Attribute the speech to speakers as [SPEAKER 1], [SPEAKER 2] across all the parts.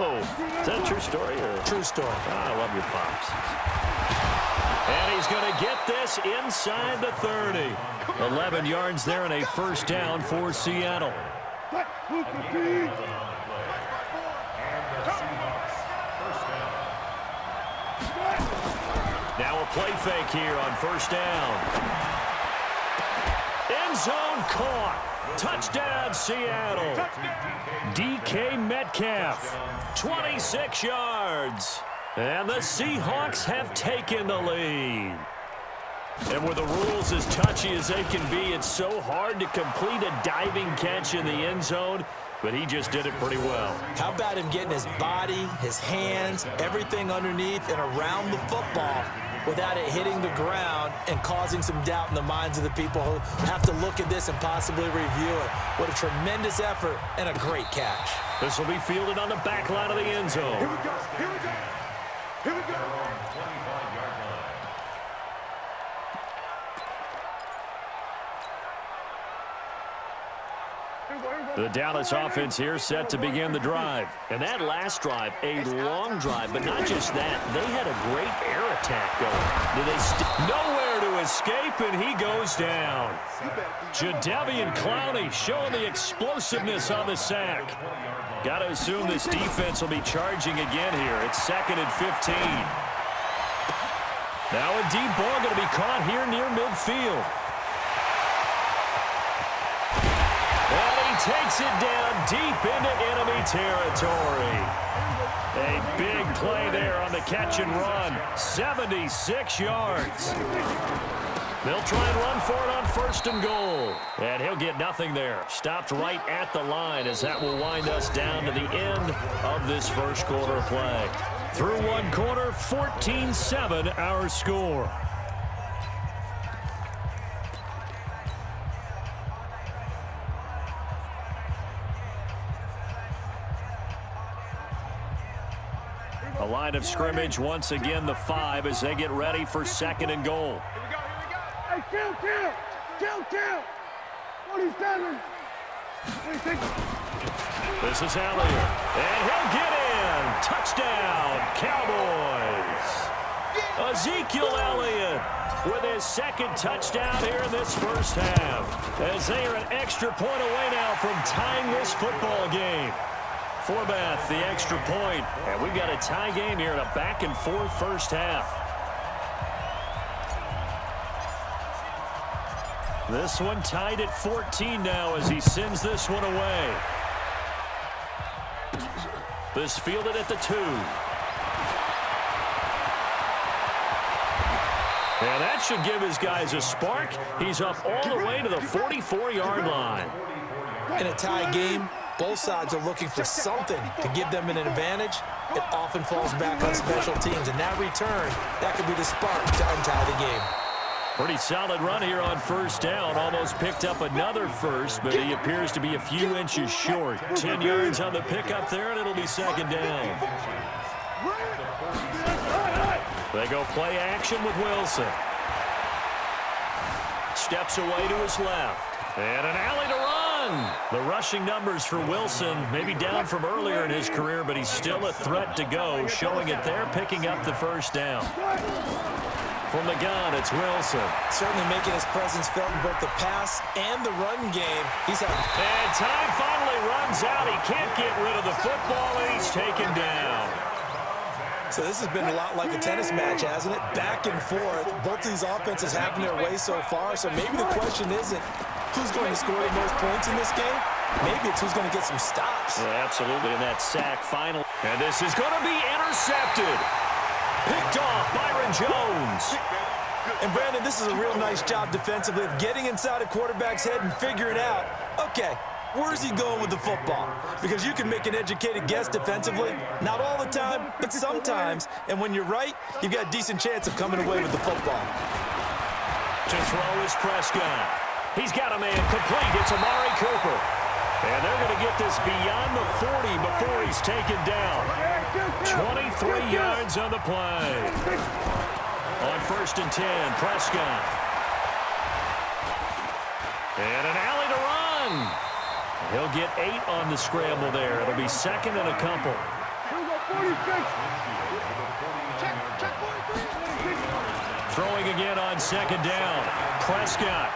[SPEAKER 1] Whoa. Is that a true story? Or?
[SPEAKER 2] True story.
[SPEAKER 1] Oh, I love your pops. And he's going to get this inside the 30. 11 yards there and a first down for Seattle. Now a play fake here on first down. End zone caught. Touchdown, Seattle. DK Metcalf, 26 yards. And the Seahawks have taken the lead. And with the rules as touchy as they can be, it's so hard to complete a diving catch in the end zone, but he just did it pretty well.
[SPEAKER 2] How about him getting his body, his hands, everything underneath and around the football without it hitting the ground and causing some doubt in the minds of the people who have to look at this and possibly review it. What a tremendous effort and a great catch.
[SPEAKER 1] This will be fielded on the back line of the end zone.
[SPEAKER 3] Here we go. Here we go. Here we go.
[SPEAKER 1] The Dallas offense here set to begin the drive. And that last drive, a long drive, but not just that. They had a great air attack going. Nowhere to escape, and he goes down. Jadeveon Clowney showing the explosiveness on the sack. Got to assume this defense will be charging again here. It's 2nd and 15. Now a deep ball going to be caught here near midfield. Takes it down deep into enemy territory. A big play there on the catch and run. 76 yards. They'll try and run for it on 1st and goal. And he'll get nothing there. Stopped right at the line as that will wind us down to the end of this first quarter of play. Through one quarter, 14-7 our score. A line of scrimmage once again, the 5 as they get ready for 2nd and goal.
[SPEAKER 3] Here we go. Here we go. Hey, kill. 47. 26.
[SPEAKER 1] This is Elliott, and he'll get in. Touchdown, Cowboys. Ezekiel Elliott with his 2nd touchdown here in this first half, as they are an extra point away now from tying this football game. Forbath, the extra point, and we've got a tie game here in a back-and-forth first half. This one tied at 14 now as he sends this one away. This fielded at the 2. And that should give his guys a spark. He's up all the way to the 44-yard line.
[SPEAKER 2] In a tie game, both sides are looking for something to give them an advantage. It often falls back on special teams, and that return, that could be the spark to untie the game.
[SPEAKER 1] Pretty solid run here on first down. Almost picked up another first, but he appears to be a few inches short. 10 yards on the pickup there, and it'll be 2nd down. They go play action with Wilson. Steps away to his left. And an alley to run. The rushing numbers for Wilson, maybe down from earlier in his career, but he's still a threat to go, showing it there, picking up the first down. From the gun, it's Wilson.
[SPEAKER 2] Certainly making his presence felt in both the pass and the run game.
[SPEAKER 1] And time finally runs out. He can't get rid of the football, and he's taken down.
[SPEAKER 2] So this has been a lot like a tennis match, hasn't it? Back and forth. Both these offenses having their way so far, so maybe the question isn't who's going to score the most points in this game. Maybe it's who's going to get some stops.
[SPEAKER 1] Yeah, absolutely, in that sack final. And this is going to be intercepted. Picked off Byron Jones.
[SPEAKER 2] And, Brandon, this is a real nice job defensively of getting inside a quarterback's head and figuring out, okay, where's he going with the football? Because you can make an educated guess defensively. Not all the time, but sometimes. And when you're right, you've got a decent chance of coming away with the football.
[SPEAKER 1] To throw is Prescott. He's got a man complete. It's Amari Cooper. And they're going to get this beyond the 40 before he's taken down. 23 yards on the play. On 1st and 10, Prescott. And an alley to run. He'll get 8 on the scramble there. It'll be 2nd and a couple. Throwing again on second down. Prescott.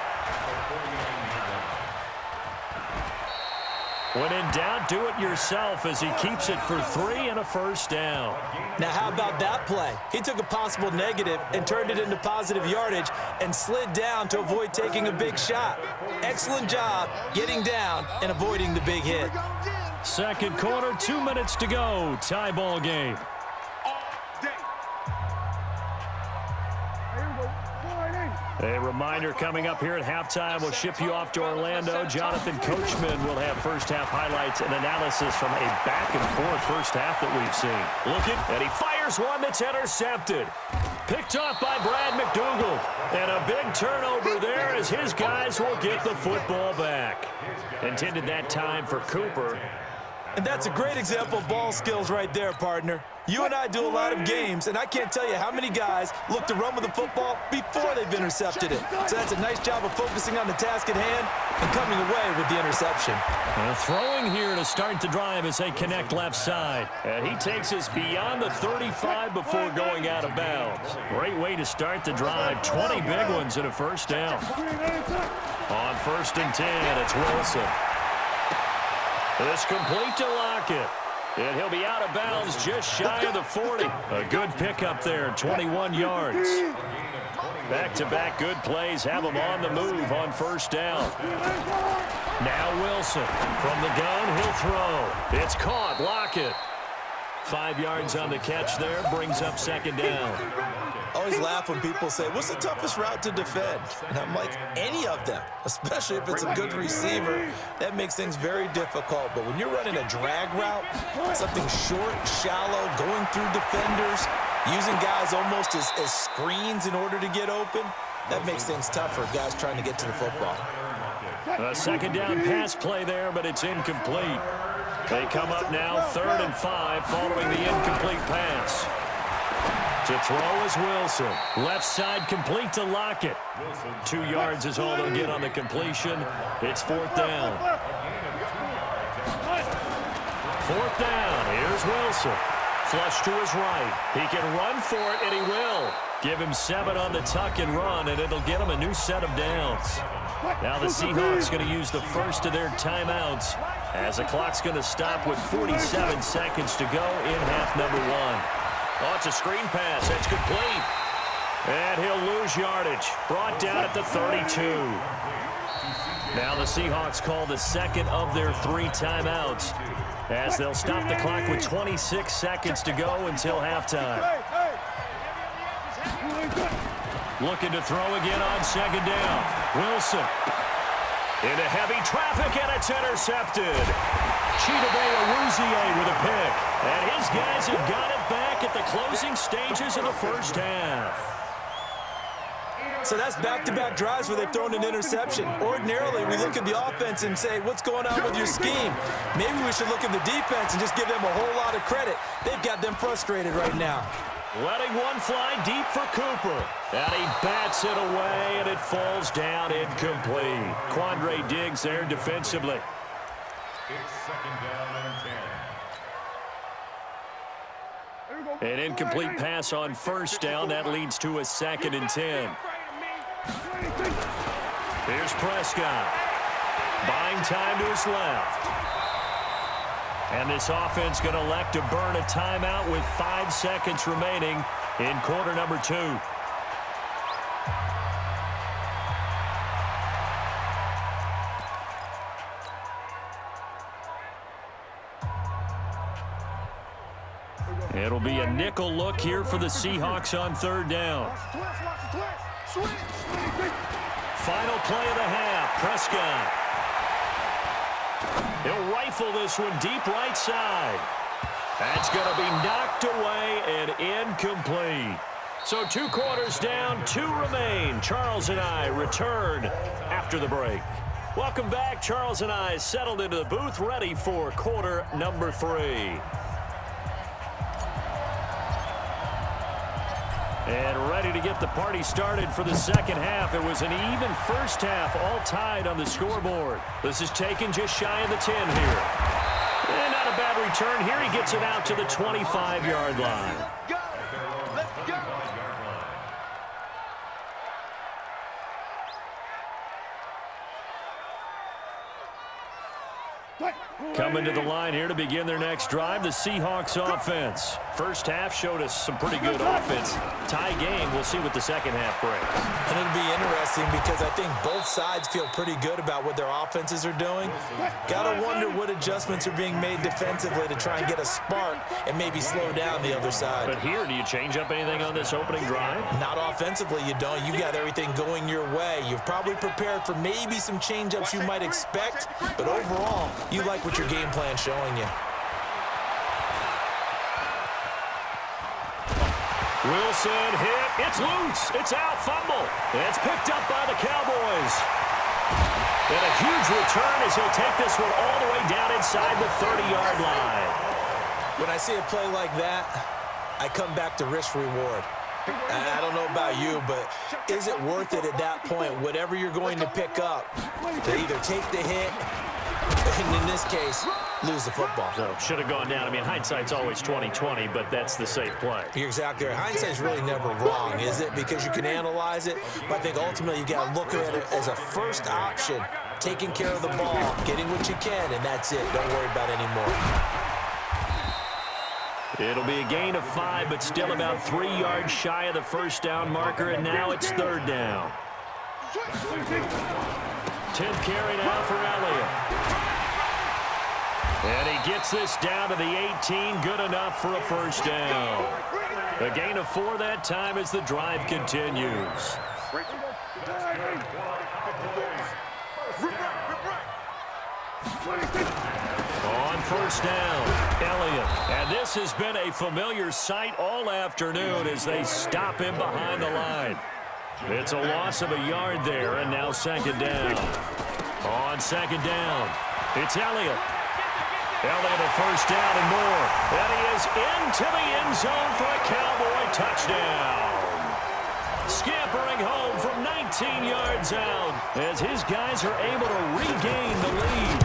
[SPEAKER 1] When in doubt, do it yourself as he keeps it for 3 and a first down.
[SPEAKER 2] Now, how about that play? He took a possible negative and turned it into positive yardage and slid down to avoid taking a big shot. Excellent job getting down and avoiding the big hit.
[SPEAKER 1] Second quarter, 2 minutes to go. Tie ball game. A reminder coming up here at halftime, we'll ship you off to Orlando. Jonathan Coachman will have first-half highlights and analysis from a back-and-forth first half that we've seen. Looking, and he fires one that's intercepted. Picked off by Brad McDougal. And a big turnover there as his guys will get the football back. Intended that time for Cooper.
[SPEAKER 2] And that's a great example of ball skills right there, partner. You and I do a lot of games, and I can't tell you how many guys look to run with the football before they've intercepted it. So that's a nice job of focusing on the task at hand and coming away with the interception.
[SPEAKER 1] Throwing here to start the drive as they connect left side. And he takes us beyond the 35 before going out of bounds. Great way to start the drive. 20 big ones and a first down. On 1st and 10, it's Wilson. It's complete to Lockett. And he'll be out of bounds just shy of the 40. A good pickup there, 21 yards. Back-to-back good plays have him on the move on first down. Now Wilson. From the gun, he'll throw. It's caught. Lockett. 5 yards on the catch there. Brings up second down.
[SPEAKER 2] I always laugh when people say, what's the toughest route to defend? And I'm like, any of them, especially if it's a good receiver. That makes things very difficult. But when you're running a drag route, something short, shallow, going through defenders, using guys almost as screens in order to get open, that makes things tough for guys trying to get to the football.
[SPEAKER 1] A second down pass play there, but it's incomplete. They come up now 3rd and 5 following the incomplete pass. To throw is Wilson. Left side complete to Lockett. 2 yards is all they'll get on the completion. It's 4th down. 4th down. Here's Wilson. Flush to his right. He can run for it, and he will. Give him 7 on the tuck and run, and it'll get him a new set of downs. Now the Seahawks going to use the first of their timeouts as the clock's going to stop with 47 seconds to go in half number 1. Oh, it's a screen pass. That's complete. And he'll lose yardage. Brought down at the 32. Now the Seahawks call the second of their 3 timeouts as they'll stop the clock with 26 seconds to go until halftime. Looking to throw again on second down. Wilson. Into heavy traffic, and it's intercepted. Chidobe Awuzie with a pick. And his guys have got it back at the closing stages of the first half.
[SPEAKER 2] So that's back-to-back drives where they've thrown an interception. Ordinarily, we look at the offense and say, what's going on with your scheme? Maybe we should look at the defense and just give them a whole lot of credit. They've got them frustrated right now.
[SPEAKER 1] Letting one fly deep for Cooper. And he bats it away, and it falls down incomplete. Quandre Diggs there defensively.
[SPEAKER 4] It's 2nd down and 10.
[SPEAKER 1] An incomplete pass on first down. That leads to a 2nd and 10. Here's Prescott. Buying time to his left. And this offense going to elect to burn a timeout with 5 seconds remaining in quarter number 2. It'll be a nickel look here for the Seahawks on 3rd down. Final play of the half. Prescott. He'll rifle this one deep right side. That's going to be knocked away and incomplete. So 2 quarters down, 2 remain. Charles and I return after the break. Welcome back. Charles and I settled into the booth, ready for quarter number 3. And ready to get the party started for the second half. It was an even first half, all tied on the scoreboard. This is taken just shy of the 10 here. And out Not a bad return here. He gets it out to the 25-yard line.
[SPEAKER 3] Let's go.
[SPEAKER 1] Coming to the line here to begin their next drive, the Seahawks offense. First half showed us some pretty good offense. Tie game. We'll see what the second half brings.
[SPEAKER 2] And it'll be interesting because I think both sides feel pretty good about what their offenses are doing. Gotta wonder what adjustments are being made defensively to try and get a spark and maybe slow down the other side.
[SPEAKER 1] But here, do you change up anything on this opening drive?
[SPEAKER 2] Not offensively, you don't. You got everything going your way. You've probably prepared for maybe some change-ups you might expect, but overall, you like what your game plan's showing you.
[SPEAKER 1] Wilson hit. It's loose. It's out. Fumble. It's picked up by the Cowboys. And a huge return as he'll take this one all the way down inside the 30-yard line.
[SPEAKER 2] When I see a play like that, I come back to risk-reward. I don't know about you, but is it worth it at that point, whatever you're going to pick up, to either take the hit, and in this case, lose the football?
[SPEAKER 1] So should have gone down. I mean, hindsight's always 20/20, but that's the safe play.
[SPEAKER 2] You're exactly right. Hindsight's really never wrong, is it? Because you can analyze it, but I think ultimately you got to look at it as a first option, taking care of the ball, getting what you can, and that's it. Don't worry about any more.
[SPEAKER 1] It'll be a gain of 5, but still about 3 yards shy of the first down marker, and now it's third down. 10th carry now for Elliott. And he gets this down to the 18, good enough for a first down. A gain of 4 that time as the drive continues. On first down, Elliott. And this has been a familiar sight all afternoon as they stop him behind the line. It's a loss of a yard there, and now second down. On second down, it's Elliott. Elliott a first down and more. And he is into the end zone for a Cowboy touchdown. Scampering home from 19 yards out as his guys are able to regain the lead.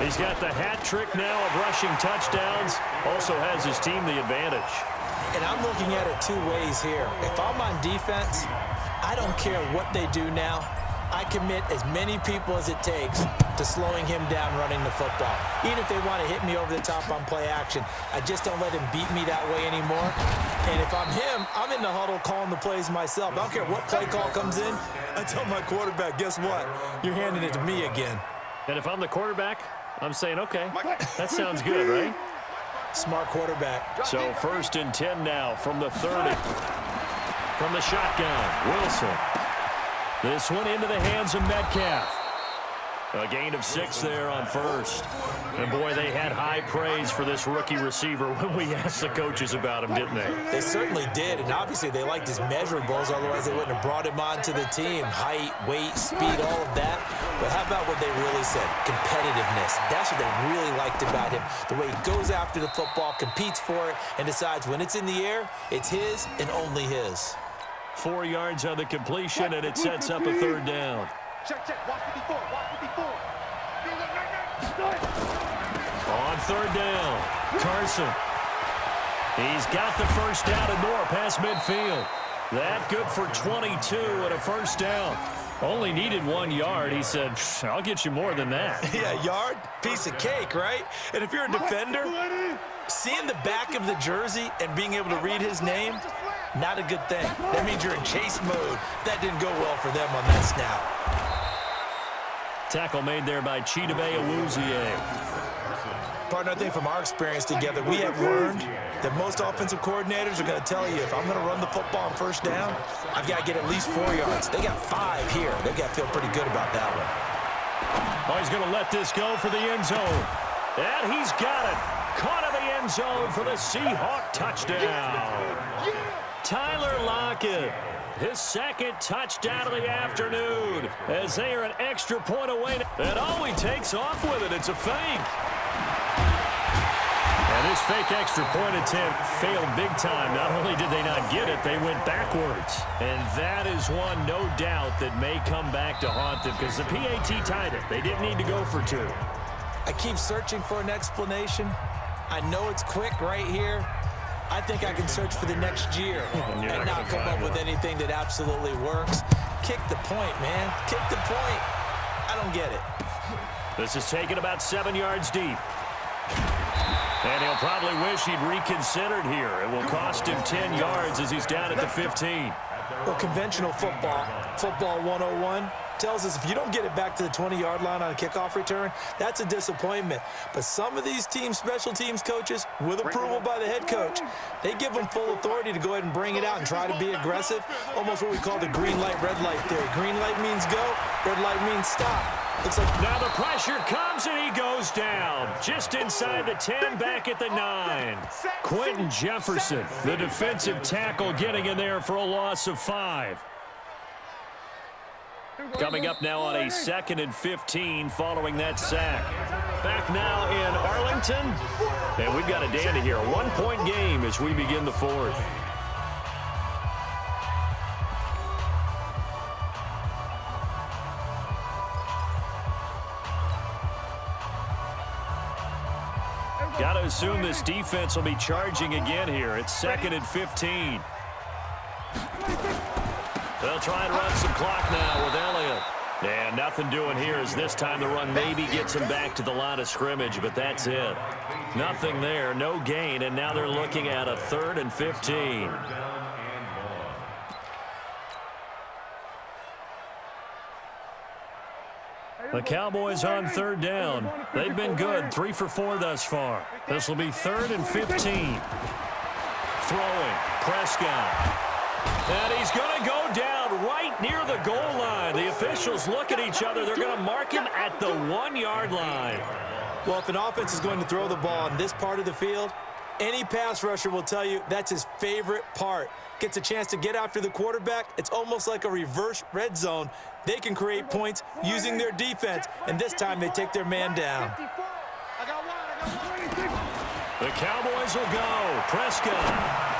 [SPEAKER 1] He's got the hat trick now of rushing touchdowns. Also has his team the advantage.
[SPEAKER 2] And I'm looking at it two ways here. If I'm on defense, I don't care what they do now. I commit as many people as it takes to slowing him down running the football. Even if they want to hit me over the top on play action, I just don't let him beat me that way anymore. And if I'm him, I'm in the huddle calling the plays myself. I don't care what play call comes in. I tell my quarterback, guess what? You're handing it to me again.
[SPEAKER 1] And if I'm the quarterback, I'm saying, okay, that sounds good, right?
[SPEAKER 2] Smart quarterback.
[SPEAKER 1] So first and 10 now from the 30. From the shotgun, Wilson. This one into the hands of Metcalf. A gain of 6 there on first. And, boy, they had high praise for this rookie receiver when we asked the coaches about him, didn't they?
[SPEAKER 2] They certainly did, and obviously they liked his measurables, otherwise they wouldn't have brought him onto the team. Height, weight, speed, all of that. But how about what they really said? Competitiveness. That's what they really liked about him. The way he goes after the football, competes for it, and decides when it's in the air, it's his and only his.
[SPEAKER 1] 4 yards on the completion, and it sets up a third down.
[SPEAKER 3] Check. Watch 54.
[SPEAKER 1] On third down, Carson. He's got the first down and more past midfield. That good for 22 and a first down. Only needed 1 yard. He said, I'll get you more than that.
[SPEAKER 2] Yeah, yard, piece of cake, right? And if you're a defender, seeing the back of the jersey and being able to read his name, not a good thing. That means you're in chase mode. That didn't go well for them on that snap.
[SPEAKER 1] Tackle made there by Chidobe Awuzie.
[SPEAKER 2] Partner, I think from our experience together, we have learned that most offensive coordinators are going to tell you, if I'm going to run the football on first down, I've got to get at least 4 yards. They got 5 here. They've got to feel pretty good about that one.
[SPEAKER 1] Oh, he's going to let this go for the end zone. And he's got it. Caught in the end zone for the Seahawk touchdown. Tyler Lockett, his second touchdown of the afternoon, as they are an extra point away. And he takes off with it. It's a fake. And this fake extra point attempt failed big time. Not only did they not get it, they went backwards. And that is one, no doubt, that may come back to haunt them because the PAT tied it. They didn't need to go for 2.
[SPEAKER 2] I keep searching for an explanation. I know it's quick right here. I think I can search for the next year and not come up with anything that absolutely works. Kick the point, man. Kick the point. I don't get it.
[SPEAKER 1] This is taken about 7 yards deep. And he'll probably wish he'd reconsidered here. It will cost him 10 yards as he's down at the 15.
[SPEAKER 2] Well, conventional football 101, tells us if you don't get it back to the 20-yard line on a kickoff return, that's a disappointment. But some of these special teams coaches, with approval by the head coach, they give them full authority to go ahead and bring it out and try to be aggressive, almost what we call the green light, red light theory. Green light means go, red light means stop. Looks like
[SPEAKER 1] now the pressure comes and he goes down. Just inside the 10, back at the 9. Quentin Jefferson, the defensive tackle, getting in there for a loss of 5. Coming up now on a 2nd and 15 following that sack. Back now in Arlington. And we've got a dandy here. A 1-point game as we begin the 4th. Got to assume this defense will be charging again here. It's 2nd and 15. They'll try and run some clock now with Elliott. And nothing doing here as this time the run maybe gets him back to the line of scrimmage, but that's it. Nothing there, no gain, and now they're looking at a 3rd and 15. The Cowboys on 3rd down. They've been good, 3 for 4 thus far. This will be 3rd and 15. Throwing, Prescott. And he's going to go down right near the goal line. The officials look at each other. They're going to mark him at the 1-yard line.
[SPEAKER 2] Well, if an offense is going to throw the ball in this part of the field, any pass rusher will tell you that's his favorite part. Gets a chance to get after the quarterback. It's almost like a reverse red zone. They can create points using their defense, and this time they take their man down.
[SPEAKER 1] The Cowboys will go. Prescott.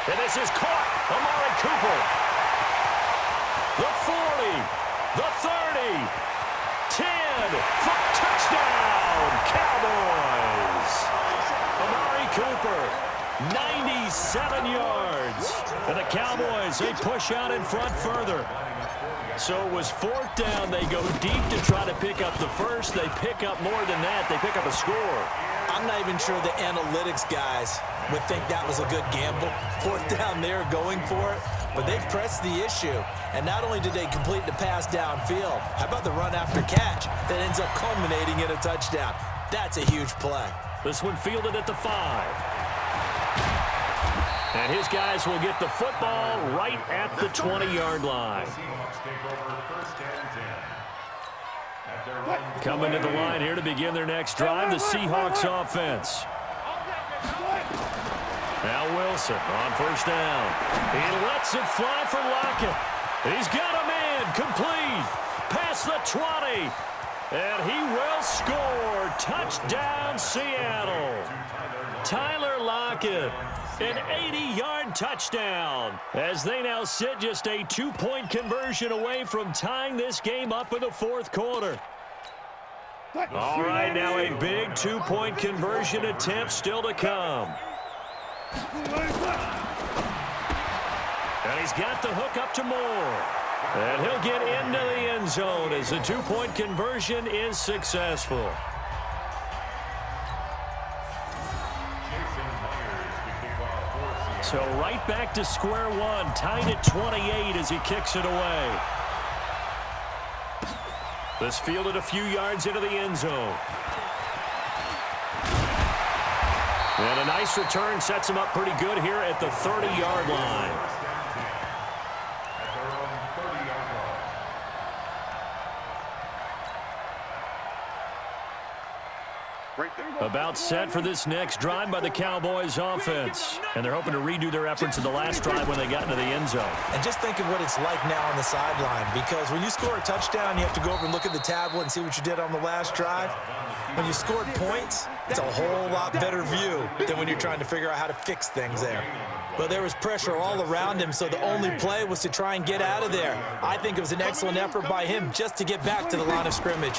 [SPEAKER 1] And this is caught. Amari Cooper. The 40. The 30. 10. For touchdown. Cowboys. Amari Cooper. 97 yards. And the Cowboys, they push out in front further. So it was 4th down. They go deep to try to pick up the first. They pick up more than that. They pick up a score.
[SPEAKER 2] I'm not even sure the analytics guys would think that was a good gamble. 4th down there going for it. But they pressed the issue. And not only did they complete the pass downfield, how about the run after catch that ends up culminating in a touchdown? That's a huge play.
[SPEAKER 1] This one fielded at the 5. And his guys will get the football right at the 20-yard line. Coming to the line here to begin their next drive, the Seahawks offense. Now Wilson on 1st down. He lets it fly for Lockett. He's got a man complete. Past the 20. And he will score. Touchdown, Seattle. Tyler Lockett. An 80-yard touchdown as they now sit just a 2-point conversion away from tying this game up in the 4th quarter. All right, now a big 2-point conversion attempt still to come. And he's got the hook up to Moore. And he'll get into the end zone as the 2-point conversion is successful. So right back to square one, tied at 28 as he kicks it away. This fielded a few yards into the end zone. And a nice return sets him up pretty good here at the 30-yard line. About set for this next drive by the Cowboys offense. And they're hoping to redo their efforts in the last drive when they got into the end zone.
[SPEAKER 2] And just think of what it's like now on the sideline, because when you score a touchdown, you have to go over and look at the tablet and see what you did on the last drive. When you scored points, it's a whole lot better view than when you're trying to figure out how to fix things there. But there was pressure all around him, so the only play was to try and get out of there. I think it was an excellent effort by him just to get back to the line of scrimmage.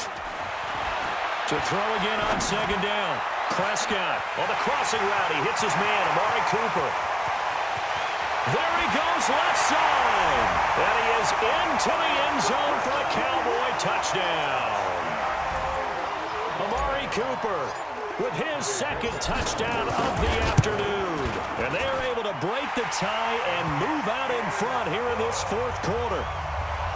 [SPEAKER 1] To throw again on second down. Prescott on the crossing route. He hits his man, Amari Cooper. There he goes, left side. And he is into the end zone for a Cowboy touchdown. Amari Cooper with his second touchdown of the afternoon. And they are able to break the tie and move out in front here in this fourth quarter.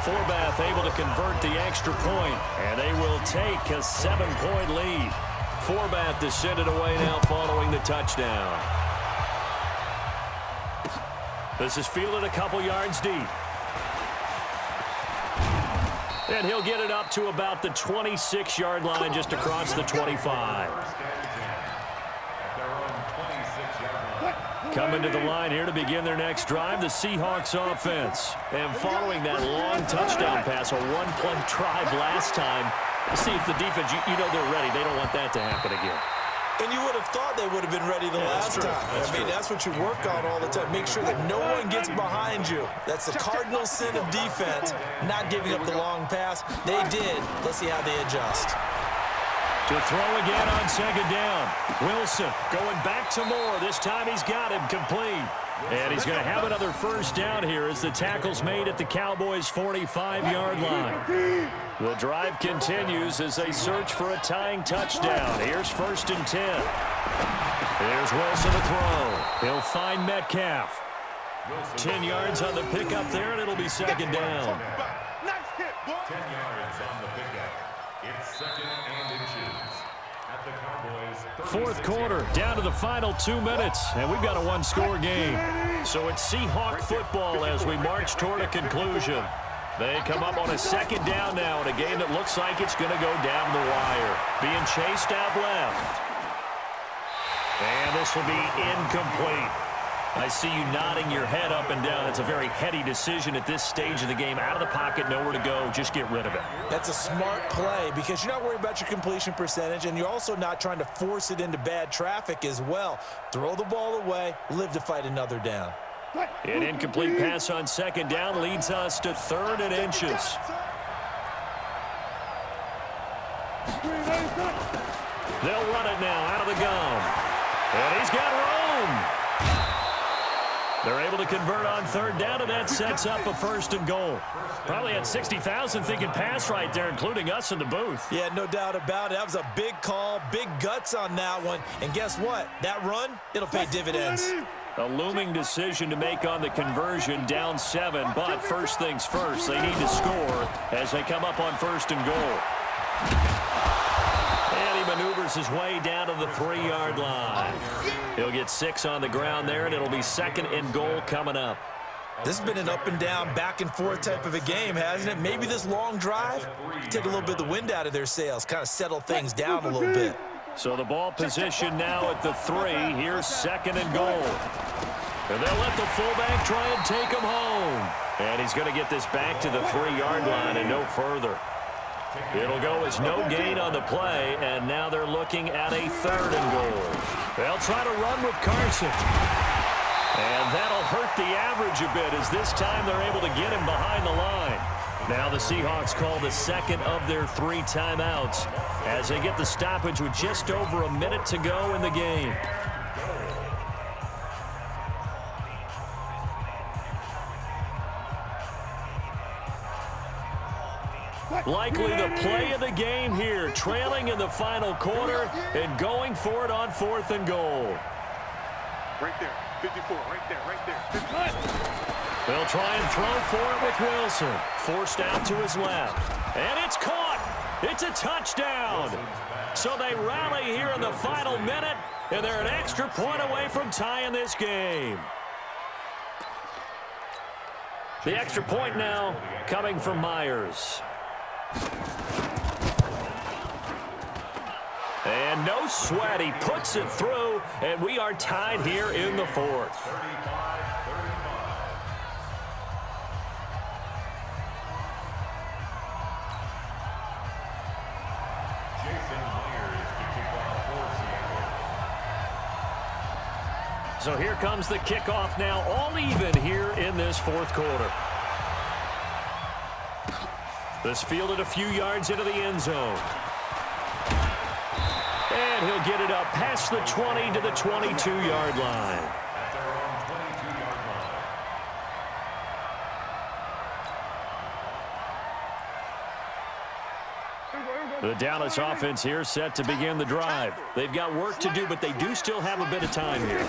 [SPEAKER 1] Forbath able to convert the extra point, and they will take a 7-point lead. Forbath to send it away now following the touchdown. This is fielded a couple yards deep. And he'll get it up to about the 26-yard line just across the 25. Coming to the line here to begin their next drive, the Seahawks offense. And following that long touchdown pass, a one-play drive last time, to see if the defense, you know they're ready. They don't want that to happen again.
[SPEAKER 2] And you would have thought they would have been ready the last time. I mean, that's what you work on all the time. Make sure that no one gets behind you. That's the cardinal sin of defense, not giving up the long pass. They did. Let's see how they adjust.
[SPEAKER 1] To throw again on second down. Wilson going back to Moore. This time he's got him complete. And he's going to have another first down here as the tackle's made at the Cowboys' 45-yard line. The drive continues as they search for a tying touchdown. Here's 1st and 10. Here's Wilson to throw. He'll find Metcalf. 10 yards on the pickup there, and it'll be second down.
[SPEAKER 4] 10 yards on the pickup. It's second and inches at the Cowboys.
[SPEAKER 1] Fourth quarter, down to the final 2 minutes, and we've got a one-score game. So it's Seahawk football as we march toward a conclusion. They come up on a second down now in a game that looks like it's going to go down the wire. Being chased out left. And this will be incomplete. I see you nodding your head up and down. It's a very heady decision at this stage of the game. Out of the pocket, nowhere to go. Just get rid of it.
[SPEAKER 2] That's a smart play because you're not worried about your completion percentage, and you're also not trying to force it into bad traffic as well. Throw the ball away, live to fight another down.
[SPEAKER 1] An incomplete pass on second down leads us to 3rd and inches. They'll run it now out of the gun. And he's got room. They're able to convert on 3rd down, and that sets up a 1st and goal. Probably had 60,000 thinking pass right there, including us in the booth.
[SPEAKER 2] Yeah, no doubt about it. That was a big call, big guts on that one. And guess what? That run, it'll pay dividends.
[SPEAKER 1] A looming decision to make on the conversion, down 7. But first things first, they need to score as they come up on 1st and goal. And he maneuvers his way down to the 3-yard line. He'll get 6 on the ground there, and it'll be 2nd and goal coming up.
[SPEAKER 2] This has been an up and down, back and forth type of a game, hasn't it? Maybe this long drive, take a little bit of the wind out of their sails, kind of settle things down a little bit.
[SPEAKER 1] So the ball position now at the 3. Here's 2nd and goal. And they'll let the fullback try and take him home. And he's going to get this back to the 3-yard line and no further. It'll go as no gain on the play, and now they're looking at a 3rd and goal. They'll try to run with Carson. And that'll hurt the average a bit as this time they're able to get him behind the line. Now the Seahawks call the 2nd of their 3 timeouts as they get the stoppage with just over a minute to go in the game. Likely the play of the game here, trailing in the final quarter and going for it on 4th and goal.
[SPEAKER 3] Right there, 54, right there, 55.
[SPEAKER 1] They'll try and throw for it with Wilson. Forced out to his left. And it's caught. It's a touchdown. So they rally here in the final minute, and they're an extra point away from tying this game. The extra point now coming from Myers. And no sweat, he puts it through, and we are tied here in the 4th. So here comes the kickoff now, all even here in this 4th quarter. This fielded a few yards into the end zone. And he'll get it up past the 20 to the 22-yard line.
[SPEAKER 4] At their own 22-yard line.
[SPEAKER 1] The Dallas offense here set to begin the drive. They've got work to do, but they do still have a bit of time here.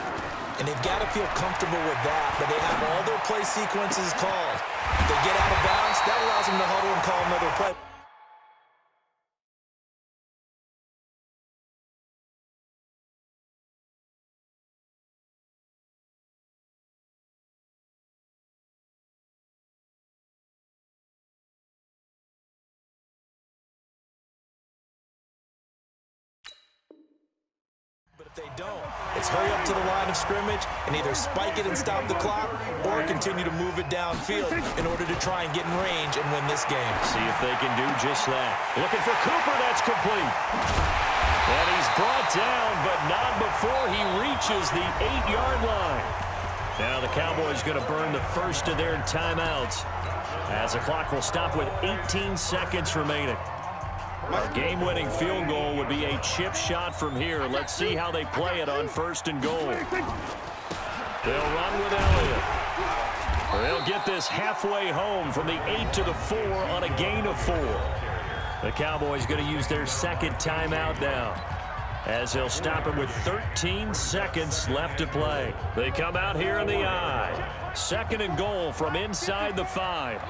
[SPEAKER 2] And they've got to feel comfortable with that, but they have all their play sequences called. If they get out of bounds, that allows them to huddle and call another play. But if they don't, it's hurry up to the line of scrimmage and either spike it and stop the clock or continue to move it downfield in order to try and get in range and win this game.
[SPEAKER 1] See if they can do just that. Looking for Cooper, that's complete. And he's brought down, but not before he reaches the 8-yard line. Now the Cowboys going to burn the first of their timeouts as the clock will stop with 18 seconds remaining. A game-winning field goal would be a chip shot from here. Let's see how they play it on 1st and goal. They'll run with Elliott. They'll get this halfway home from the 8 to the 4 on a gain of 4. The Cowboys going to use their second timeout now, as they'll stop it with 13 seconds left to play. They come out here in the I. 2nd and goal from inside the 5.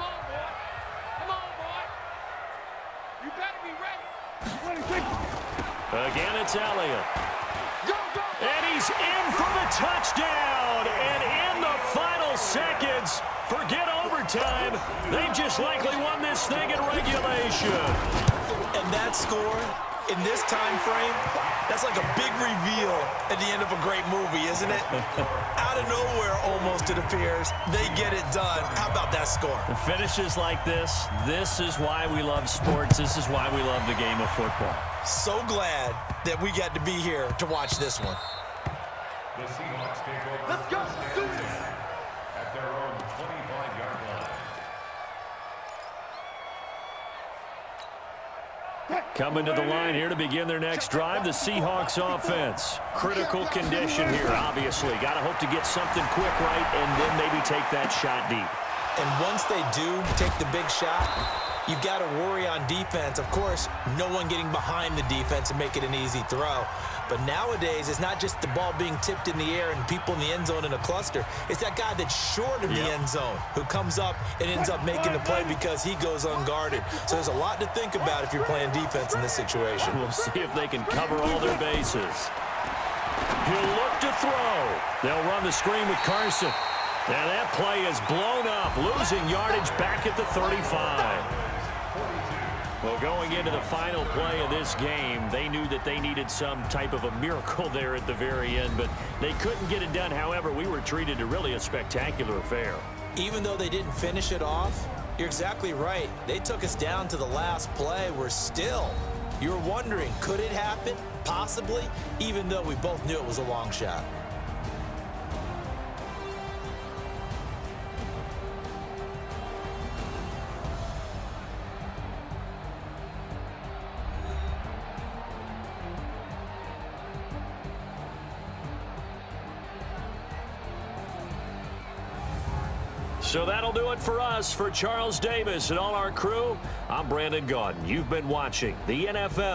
[SPEAKER 1] Again, it's Elliott. And he's in for the touchdown. And in the final seconds, forget overtime. They just likely won this thing in regulation.
[SPEAKER 2] And that score, in this time frame, that's like a big reveal at the end of a great movie, isn't it? Out of nowhere, almost, it appears, they get it done. How about that score?
[SPEAKER 1] Finishes like this is why we love sports. This is why we love the game of football.
[SPEAKER 2] So glad that we got to be here to watch this one.
[SPEAKER 4] The Seahawks take over.
[SPEAKER 3] Let's go. Do it.
[SPEAKER 4] At their own 25-yard line.
[SPEAKER 1] Coming to the line here to begin their next drive, the Seahawks offense. Critical condition here, obviously. Got to hope to get something quick right and then maybe take that shot deep.
[SPEAKER 2] And once they do take the big shot, you've got to worry on defense. Of course, no one getting behind the defense and make it an easy throw. But nowadays, it's not just the ball being tipped in the air and people in the end zone in a cluster. It's that guy that's short of the end zone who comes up and ends up making the play because he goes unguarded. So there's a lot to think about if you're playing defense in this situation.
[SPEAKER 1] We'll see if they can cover all their bases. He'll look to throw. They'll run the screen with Carson. And that play is blown up, losing yardage back at the 35. Well, going into the final play of this game, they knew that they needed some type of a miracle there at the very end, but they couldn't get it done. However, we were treated to really a spectacular affair.
[SPEAKER 2] Even though they didn't finish it off, you're exactly right. They took us down to the last play. You're wondering, could it happen? Possibly, even though we both knew it was a long shot.
[SPEAKER 1] So that'll do it for us. For Charles Davis and all our crew, I'm Brandon Gaudin. You've been watching the NFL.